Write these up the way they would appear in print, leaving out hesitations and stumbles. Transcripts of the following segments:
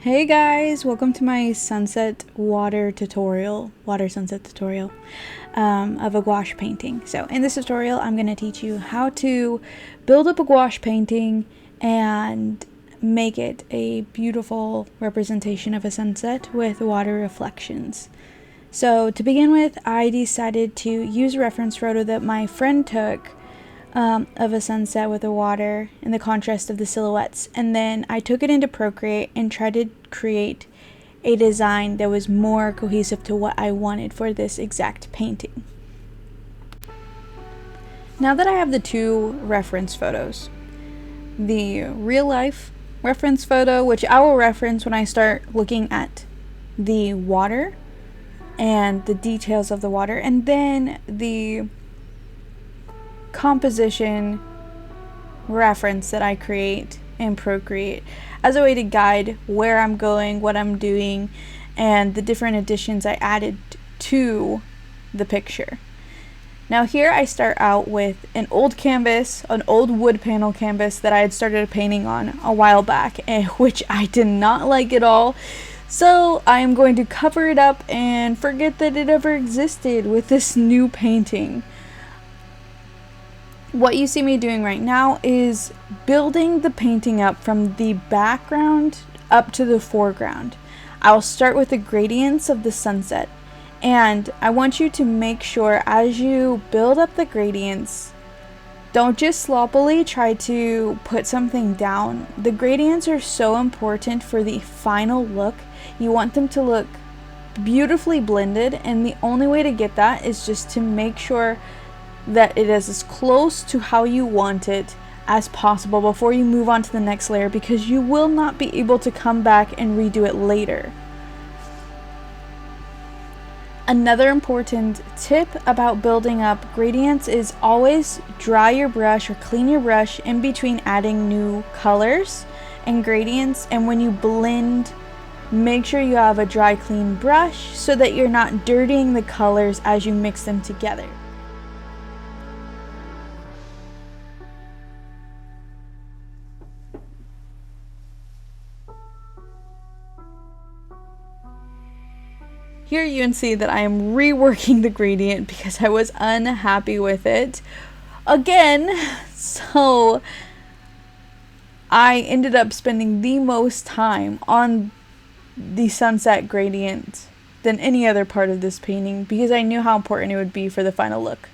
Hey guys, welcome to my sunset water sunset tutorial of a gouache painting. So in this tutorial, I'm going to teach you how to build up a gouache painting and make it a beautiful representation of a sunset with water reflections. So to begin with, I decided to use a reference photo that my friend took of a sunset with the water and the contrast of the silhouettes, and then I took it into Procreate and tried to create a design that was more cohesive to what I wanted for this exact painting. Now that I have the two reference photos, the real life reference photo, which I will reference when I start looking at the water and the details of the water, and then the composition reference that I create in Procreate as a way to guide where I'm going, what I'm doing, and the different additions I added to the picture. Now here I start out with an old canvas, an old wood panel canvas that I had started painting on a while back, which I did not like at all. So I am going to cover it up and forget that it ever existed with this new painting. What you see me doing right now is building the painting up from the background up to the foreground. I'll start with the gradients of the sunset, and I want you to make sure as you build up the gradients, don't just sloppily try to put something down. The gradients are so important for the final look. You want them to look beautifully blended, and the only way to get that is just to make sure that it is as close to how you want it as possible before you move on to the next layer, because you will not be able to come back and redo it later. Another important tip about building up gradients is always dry your brush or clean your brush in between adding new colors and gradients, and when you blend, make sure you have a dry, clean brush so that you're not dirtying the colors as you mix them together. Here you can see that I am reworking the gradient because I was unhappy with it again. So I ended up spending the most time on the sunset gradient than any other part of this painting because I knew how important it would be for the final look.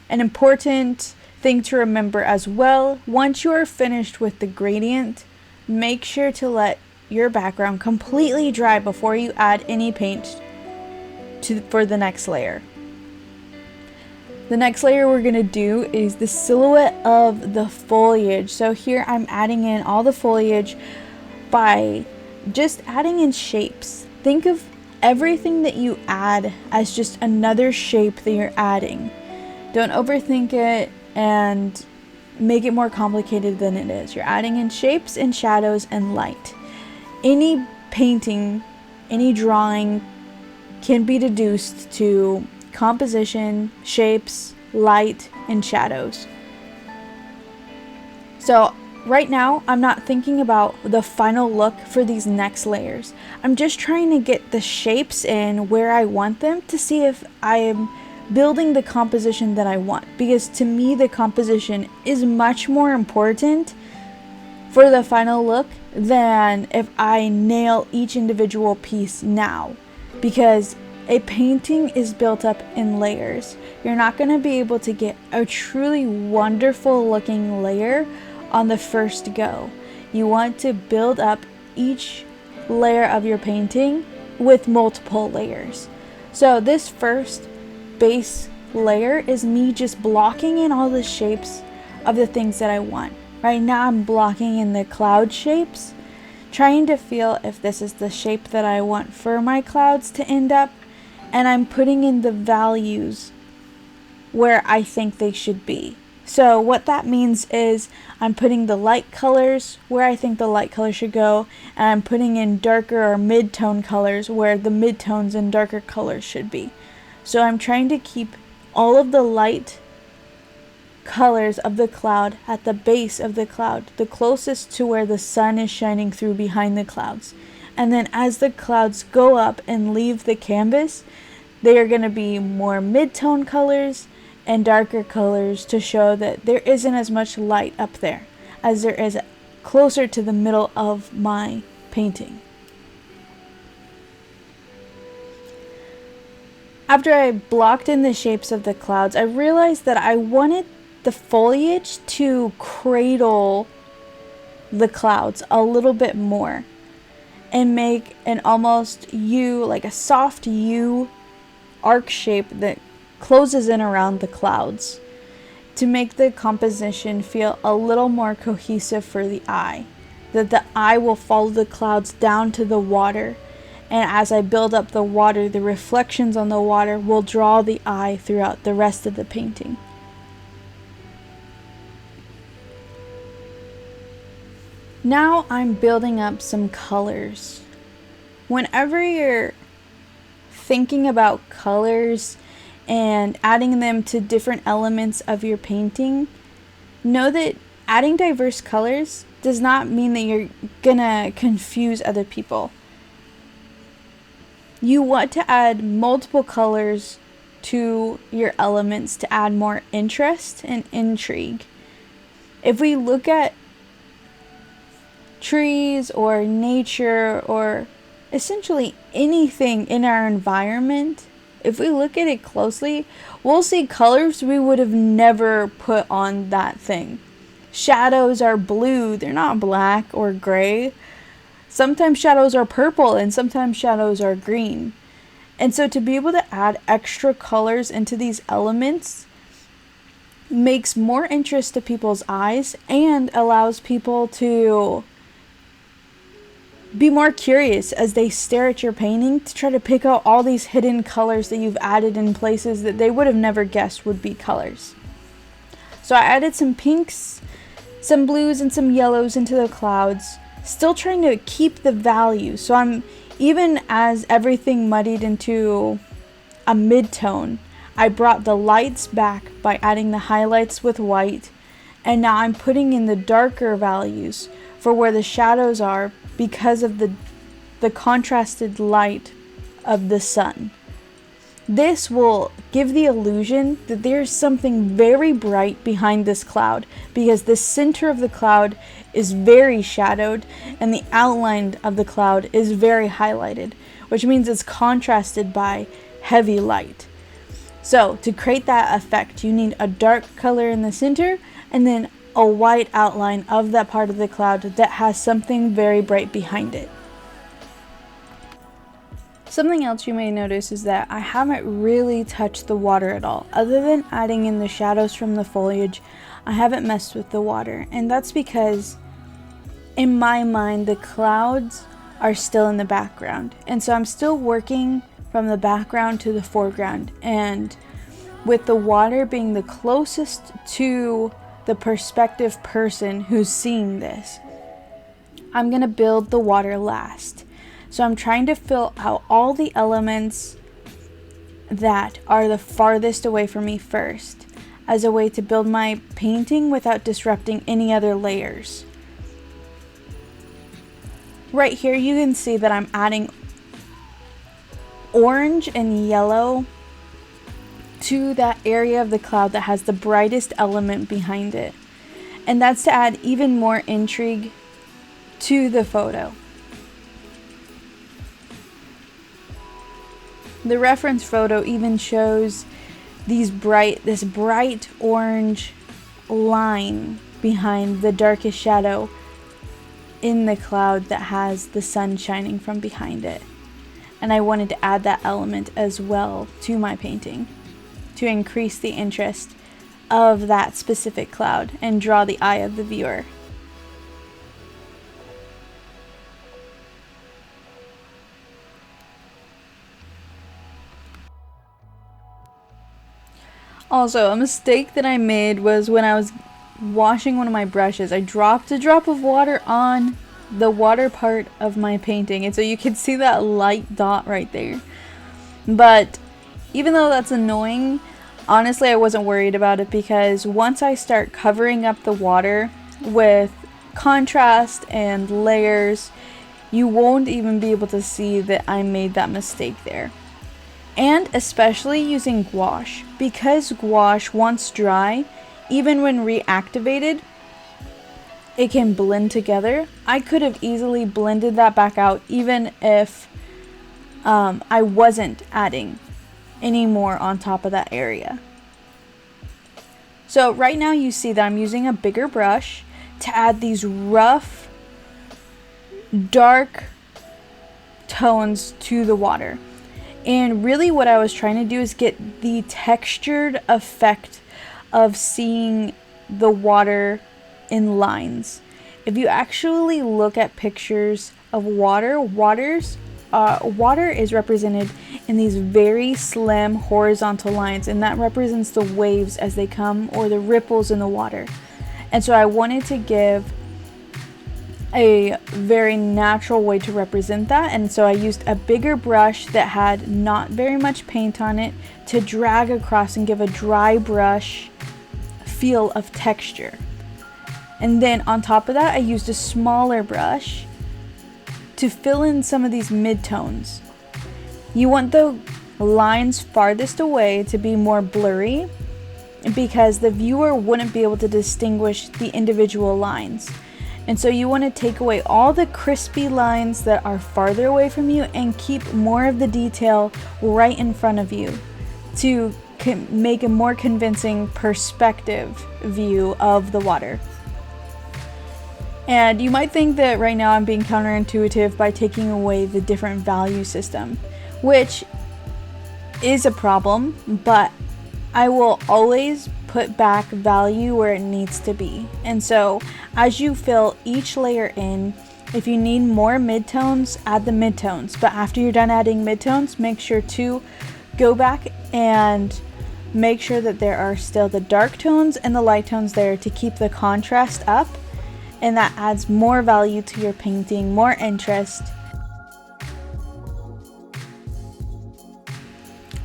An important thing to remember as well, once you are finished with the gradient, make sure to let your background completely dry before you add any paint for the next layer. The next layer we're going to do is the silhouette of the foliage. So here I'm adding in all the foliage by just adding in shapes. Think of everything that you add as just another shape that you're adding. Don't overthink it and make it more complicated than it is. You're adding in shapes and shadows and light. Any painting, any drawing can be deduced to composition, shapes, light, and shadows. So right now, I'm not thinking about the final look for these next layers. I'm just trying to get the shapes in where I want them to see if I am building the composition that I want. Because to me, the composition is much more important for the final look than if I nail each individual piece now, because a painting is built up in layers. You're not going to be able to get a truly wonderful looking layer on the first go. You want to build up each layer of your painting with multiple layers. So this first base layer is me just blocking in all the shapes of the things that I want. Right now I'm blocking in the cloud shapes, trying to feel if this is the shape that I want for my clouds to end up, and I'm putting in the values where I think they should be. So what that means is I'm putting the light colors where I think the light color should go, and I'm putting in darker or mid-tone colors where the mid-tones and darker colors should be. So I'm trying to keep all of the light colors of the cloud at the base of the cloud, the closest to where the sun is shining through behind the clouds. And then as the clouds go up and leave the canvas, they are going to be more mid-tone colors and darker colors to show that there isn't as much light up there as there is closer to the middle of my painting. After I blocked in the shapes of the clouds, I realized that I wanted the foliage to cradle the clouds a little bit more and make an almost U, like a soft U arc shape that closes in around the clouds to make the composition feel a little more cohesive for the eye. That the eye will follow the clouds down to the water, and as I build up the water, the reflections on the water will draw the eye throughout the rest of the painting. Now I'm building up some colors. Whenever you're thinking about colors and adding them to different elements of your painting, know that adding diverse colors does not mean that you're gonna confuse other people. You want to add multiple colors to your elements to add more interest and intrigue. If we look at trees or nature or essentially anything in our environment, if we look at it closely, we'll see colors we would have never put on that thing. Shadows are blue, they're not black or gray. Sometimes shadows are purple and sometimes shadows are green. And so to be able to add extra colors into these elements makes more interest to people's eyes and allows people to be more curious as they stare at your painting to try to pick out all these hidden colors that you've added in places that they would have never guessed would be colors. So I added some pinks, some blues, and some yellows into the clouds, still trying to keep the value. So I'm, even as everything muddied into a mid-tone, I brought the lights back by adding the highlights with white, and now I'm putting in the darker values for where the shadows are because of the contrasted light of the sun. This will give the illusion that there's something very bright behind this cloud because the center of the cloud is very shadowed and the outline of the cloud is very highlighted, which means it's contrasted by heavy light. So to create that effect, you need a dark color in the center and then a white outline of that part of the cloud that has something very bright behind it. Something else you may notice is that I haven't really touched the water at all. Other than adding in the shadows from the foliage, I haven't messed with the water. And that's because in my mind, the clouds are still in the background. And so I'm still working from the background to the foreground. And with the water being the closest to the perspective person who's seeing this, I'm gonna build the water last. So I'm trying to fill out all the elements that are the farthest away from me first, as a way to build my painting without disrupting any other layers. Right here you can see that I'm adding orange and yellow to that area of the cloud that has the brightest element behind it. And that's to add even more intrigue to the photo. The reference photo even shows this bright orange line behind the darkest shadow in the cloud that has the sun shining from behind it. And I wanted to add that element as well to my painting to increase the interest of that specific cloud and draw the eye of the viewer. Also, a mistake that I made was when I was washing one of my brushes, I dropped a drop of water on the water part of my painting, and so you can see that light dot right there. But even though that's annoying, Honestly, I wasn't worried about it because once I start covering up the water with contrast and layers, you won't even be able to see that I made that mistake there. And especially using gouache, because gouache, once dry, even when reactivated, it can blend together. I could have easily blended that back out even if I wasn't adding any more on top of that area. So right now you see that I'm using a bigger brush to add these rough, dark tones to the water. And really what I was trying to do is get the textured effect of seeing the water in lines. If you actually look at pictures of water is represented in these very slim horizontal lines, and that represents the waves as they come, or the ripples in the water. And so I wanted to give a very natural way to represent that, and so I used a bigger brush that had not very much paint on it to drag across and give a dry brush feel of texture. And then on top of that, I used a smaller brush to fill in some of these midtones. You want the lines farthest away to be more blurry because the viewer wouldn't be able to distinguish the individual lines. And so you want to take away all the crispy lines that are farther away from you and keep more of the detail right in front of you to make a more convincing perspective view of the water. And you might think that right now I'm being counterintuitive by taking away the different value system, which is a problem, but I will always put back value where it needs to be. And so as you fill each layer in, if you need more midtones, add the midtones. But after you're done adding midtones, make sure to go back and make sure that there are still the dark tones and the light tones there to keep the contrast up. And that adds more value to your painting, more interest.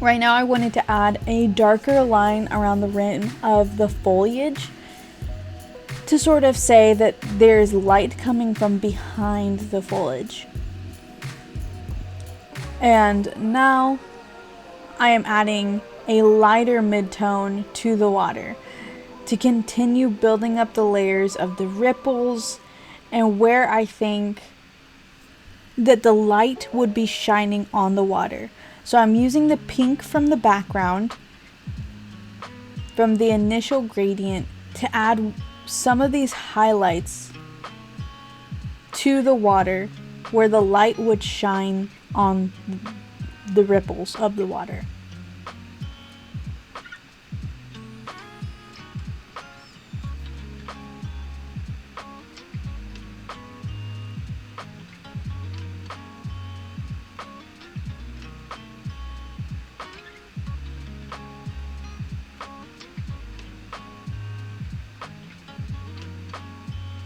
Right now I wanted to add a darker line around the rim of the foliage to sort of say that there's light coming from behind the foliage. And now I am adding a lighter midtone to the water to continue building up the layers of the ripples and where I think that the light would be shining on the water. So I'm using the pink from the background, from the initial gradient, to add some of these highlights to the water where the light would shine on the ripples of the water.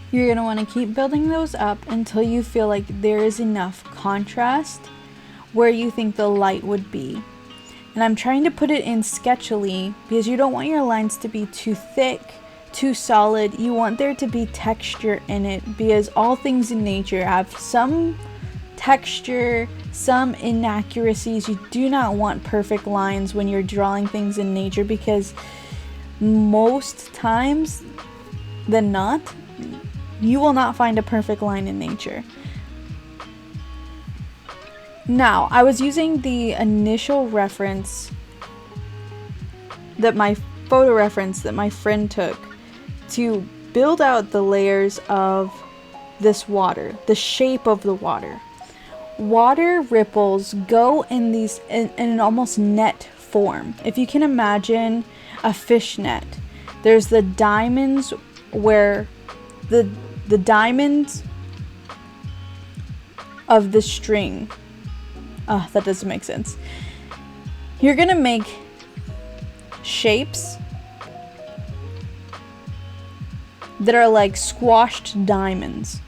You're going to want to keep building those up until you feel like there is enough contrast where you think the light would be. And I'm trying to put it in sketchily because you don't want your lines to be too thick, too solid. You want there to be texture in it because all things in nature have some texture, some inaccuracies. You do not want perfect lines when you're drawing things in nature because most times than not, you will not find a perfect line in nature. Now, I was using the initial reference that my photo reference that my friend took to build out the layers of this water, the shape of the water. Water ripples go in these in an almost net form. If you can imagine a fish net, there's the diamonds where the diamonds of the string. That doesn't make sense. You're gonna make shapes that are like squashed diamonds.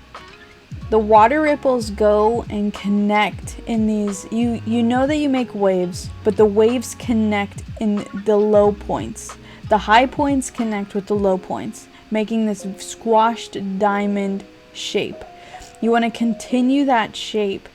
The water ripples go and connect in these, you know that you make waves, but the waves connect in the low points. The high points connect with the low points, making this squashed diamond shape. You want to continue that shape.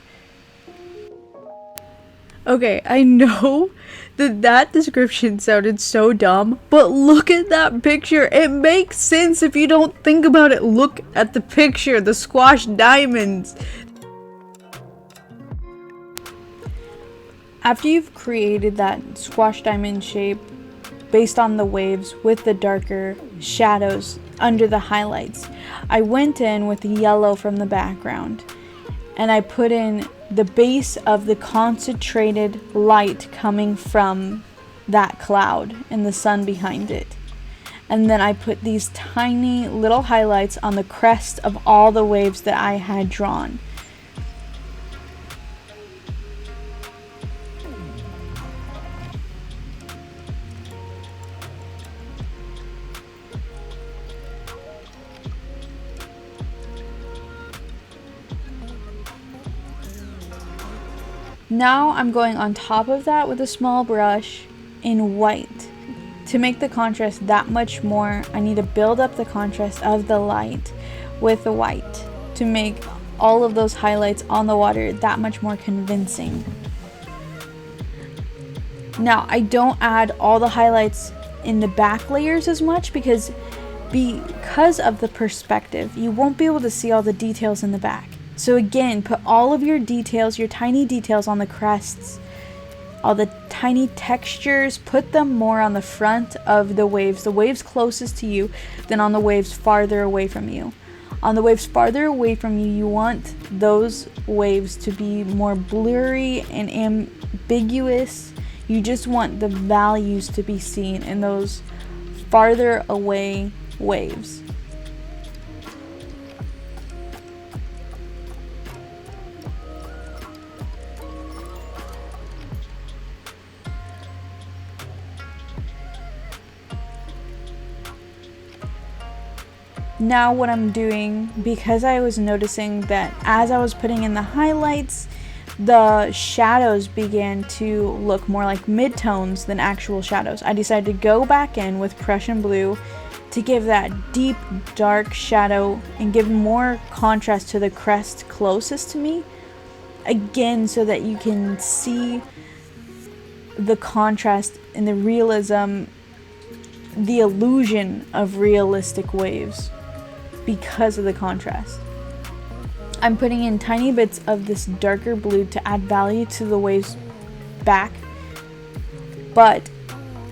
Okay, I know that description sounded so dumb, but look at that picture. It makes sense if you don't think about it. Look at the picture, the squashed diamonds. After you've created that squashed diamond shape based on the waves with the darker shadows under the highlights, I went in with the yellow from the background and I put in the base of the concentrated light coming from that cloud and the sun behind it. And then I put these tiny little highlights on the crest of all the waves that I had drawn. Now I'm going on top of that with a small brush in white. To make the contrast that much more, I need to build up the contrast of the light with the white to make all of those highlights on the water that much more convincing. Now I don't add all the highlights in the back layers as much because of the perspective, you won't be able to see all the details in the back. So again, put all of your details, your tiny details on the crests, all the tiny textures, put them more on the front of the waves closest to you than on the waves farther away from you. On the waves farther away from you, you want those waves to be more blurry and ambiguous. You just want the values to be seen in those farther away waves. Now what I'm doing, because I was noticing that as I was putting in the highlights, the shadows began to look more like midtones than actual shadows. I decided to go back in with Prussian blue to give that deep, dark shadow and give more contrast to the crest closest to me. Again, so that you can see the contrast and the realism, the illusion of realistic waves because of the contrast. I'm putting in tiny bits of this darker blue to add value to the waves back, but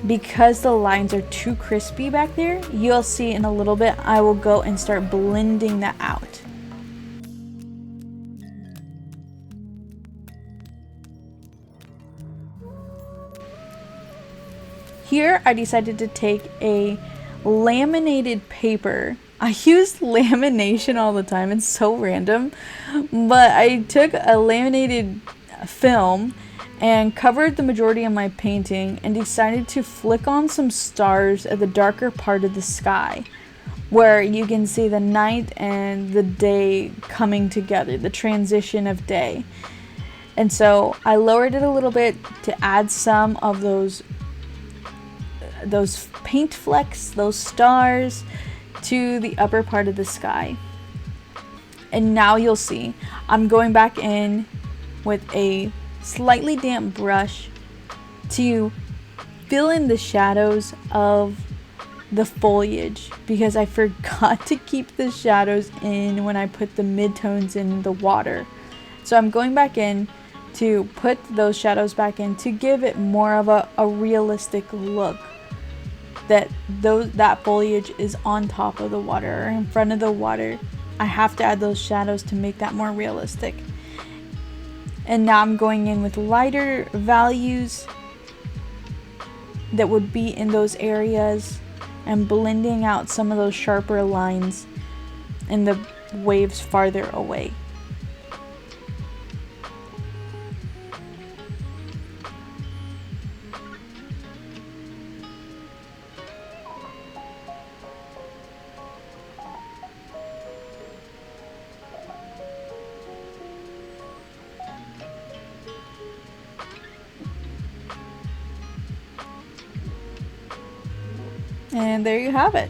because the lines are too crispy back there, you'll see in a little bit I will go and start blending that out. Here I decided to take a laminated paper. I use lamination all the time, it's so random, but I took a laminated film and covered the majority of my painting and decided to flick on some stars at the darker part of the sky where you can see the night and the day coming together, the transition of day. And so I lowered it a little bit to add some of those paint flecks, those stars, to the upper part of the sky. And now you'll see I'm going back in with a slightly damp brush to fill in the shadows of the foliage because I forgot to keep the shadows in when I put the midtones in the water. So I'm going back in to put those shadows back in to give it more of a realistic look. That foliage is on top of the water or in front of the water. I have to add those shadows to make that more realistic. And now I'm going in with lighter values that would be in those areas and blending out some of those sharper lines in the waves farther away. And there you have it.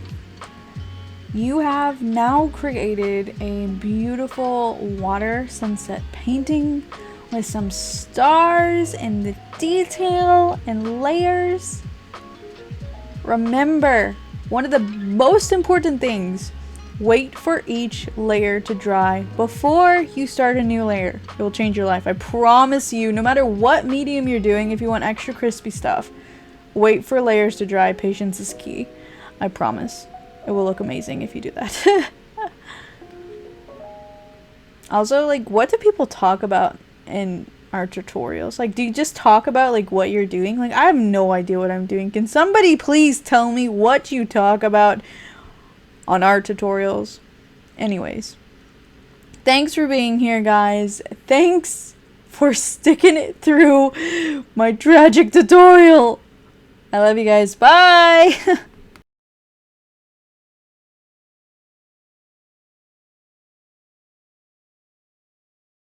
You have now created a beautiful water sunset painting with some stars and the detail and layers. Remember, one of the most important things, wait for each layer to dry before you start a new layer. It will change your life. I promise you, no matter what medium you're doing, if you want extra crispy stuff, wait for layers to dry. Patience is key. I promise. It will look amazing if you do that. Also, like, what do people talk about in our tutorials? Like, do you just talk about, like, what you're doing? Like, I have no idea what I'm doing. Can somebody please tell me what you talk about on art tutorials? Anyways. Thanks for being here, guys. Thanks for sticking it through my tragic tutorial. I love you guys. Bye!